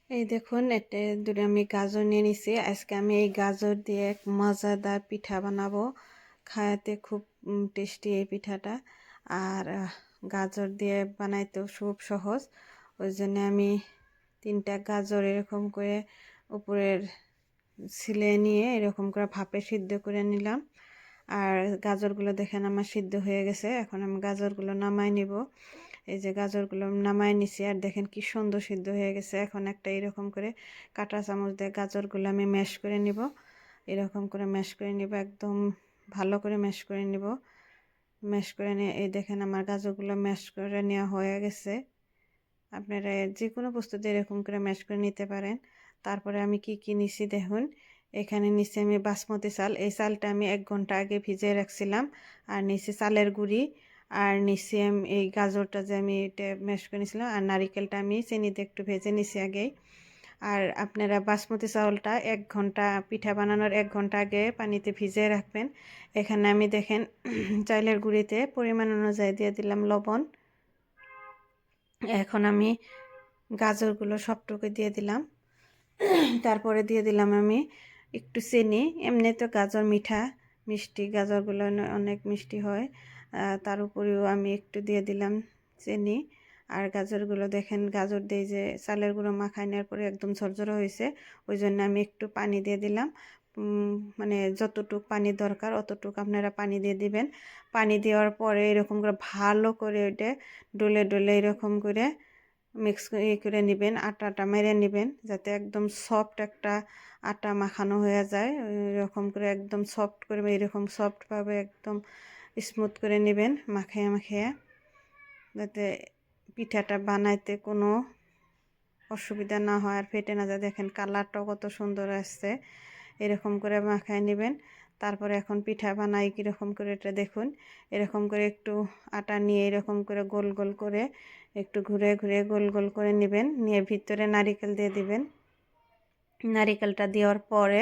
এই দেখুন এটা দূরে আমি গাজর নিয়ে নিছি। আজকে আমি এই গাজর দিয়ে এক মজাদার পিঠা বানাবো। খায়াতে খুব টেস্টি এই পিঠাটা। আর গাজর দিয়ে বানাইতেও খুব সহজ। ওই জন্য আমি 3টা গাজর এরকম করে উপরের ছিলে নিয়ে এরকম করে ভাপে সিদ্ধ করে নিলাম। আর গাজরগুলো দেখেন আমার সিদ্ধ হয়ে গেছে। এখন আমি গাজরগুলো নামাই নিব। এই যে গাজরগুলো নামাই নিছি আর দেখেন কি সুন্দর সিদ্ধ হয়ে গেছে। এখন একটা এরকম করে কাঁটা চামচ দিয়ে গাজরগুলো আমি ম্যাশ করে নিব। এরকম করে ম্যাশ করে নিব, একদম ভালো করে ম্যাশ করে নিব। ম্যাশ করে নিয়ে এই দেখেন আমার গাজরগুলো ম্যাশ করে নেওয়া হয়ে গেছে। আপনারা যে কোনো বস্তু দিয়ে এরকম করে ম্যাশ করে নিতে পারেন। তারপরে আমি কি নিছি দেখুন, এখানে নিচে আমি বাসমতি চাল। এই চালটা আমি 1 ঘন্টা আগে ভিজিয়ে রাখছিলাম। আর নিচে চালের গুঁড়ি, আর নিচে এই গাজরটা যে আমি এটা ম্যাশ করে নিয়েছিলাম, আর নারিকেলটা আমি চিনিতে একটু ভেজে নিছি আগেই। আর আপনারা বাসমতি চাউলটা 1 ঘন্টা, পিঠা বানানোর 1 ঘন্টা আগে পানিতে ভিজিয়ে রাখবেন। এখানে আমি দেখেন চালের গুঁড়িতে পরিমাণ অনুযায়ী দিয়ে দিলাম লবণ। এখন আমি গাজরগুলো সবটুকু দিয়ে দিলাম। তারপরে দিয়ে দিলাম আমি একটু চিনি। এমনি তো গাজর মিষ্টি, গাজরগুলো অনেক মিষ্টি হয়। তার উপরেও আমি একটু দিয়ে দিলাম চিনি। আর গাজরগুলো দেখেন, গাজর দিয়ে যে চালের গুঁড়ো মাখায় নেওয়ার পরে একদম ঝরঝরে হয়েছে। ওই জন্য আমি একটু পানি দিয়ে দিলাম। মানে যতটুক পানি দরকার অতটুকু আপনারা পানি দিয়ে দিবেন। পানি দেওয়ার পরে এরকম করে ভালো করে ওইটা ডলে ডলে এরকম করে মিক্স করে নেবেন। আটাটা মেরে নেবেন যাতে একদম সফট একটা আটা মাখানো হয়ে যায়। এরকম করে একদম সফট করে, এরকম সফটভাবে একদম স্মুথ করে নেবেন মাখিয়ে মাখিয়ে, যাতে পিঠাটা বানাইতে কোনো অসুবিধা না হয় আর ফেটে না যায়। দেখেন কালারটাও কত সুন্দর আসছে। এরকম করে মাখায় নেবেন। তারপরে এখন পিঠা বানাই কীরকম করে এটা দেখুন। এরকম করে একটু আটা নিয়ে এরকম করে গোল গোল করে একটু ঘুরে ঘুরে গোল গোল করে নেবেন। নিয়ে ভিতরে নারিকেল দিয়ে দিবেন। নারিকেলটা দেওয়ার পরে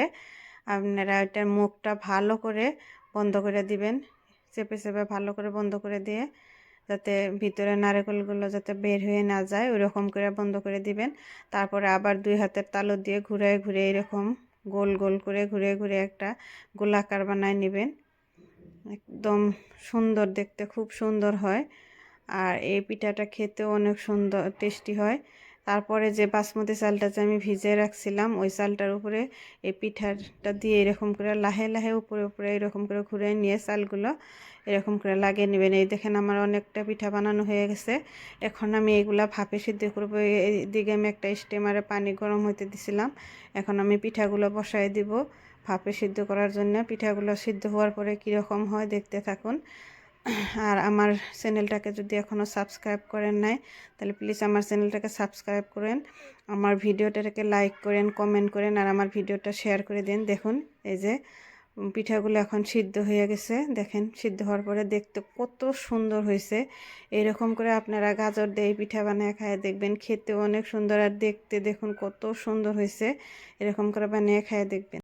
আপনারা এটার মুখটা ভালো করে বন্ধ করে দিবেন। চেপে চেপে ভালো করে বন্ধ করে দিয়ে যাতে ভিতরে নারকেলগুলো যাতে বের হয়ে না যায় ওইরকম করে বন্ধ করে দিবেন। তারপরে আবার 2 হাতের তালু দিয়ে ঘুরে ঘুরে এরকম গোল গোল করে ঘুরে ঘুরে একটা গোলাকার বানায় নেবেন। একদম সুন্দর দেখতে, খুব সুন্দর হয়। আর এই পিঠাটা খেতেও অনেক সুন্দর টেস্টি হয়। তারপরে যে বাসমতি চালটা যে আমি ভিজিয়ে রাখছিলাম ওই চালটার উপরে এই পিঠাটা দিয়ে এরকম করে লাহে লাহে উপরে উপরে এরকম করে ঘুরে নিয়ে চালগুলো এরকম করে লাগিয়ে নেবেন। এই দেখেন আমার অনেকটা পিঠা বানানো হয়ে গেছে। এখন আমি এগুলা ভাপে সিদ্ধ করবো। এইদিকে আমি একটা স্টিমারে পানি গরম হতে দিছিলাম। এখন আমি পিঠাগুলো বসাই দিব ভাপে সিদ্ধ করার জন্য। পিঠাগুলো সিদ্ধ হওয়ার পরে কীরকম হয় দেখতে থাকুন। আর আমার চ্যানেলটাকে যদি এখনও সাবস্ক্রাইব করেন নাই তাহলে প্লিজ আমার চ্যানেলটাকে সাবস্ক্রাইব করেন, আমার ভিডিওটাকে লাইক করেন, কমেন্ট করেন, আর আমার ভিডিওটা শেয়ার করে দেন। দেখুন এই যে পিঠাগুলো এখন সিদ্ধ হয়ে গেছে। দেখেন সিদ্ধ হওয়ার পরে দেখতে কত সুন্দর হয়েছে। এরকম করে আপনারা গাজর দিয়ে পিঠা বানিয়ে খায় দেখবেন, খেতে অনেক সুন্দর। আর দেখতে দেখুন কত সুন্দর হয়েছে। এরকম করে বানিয়ে খায় দেখবেন।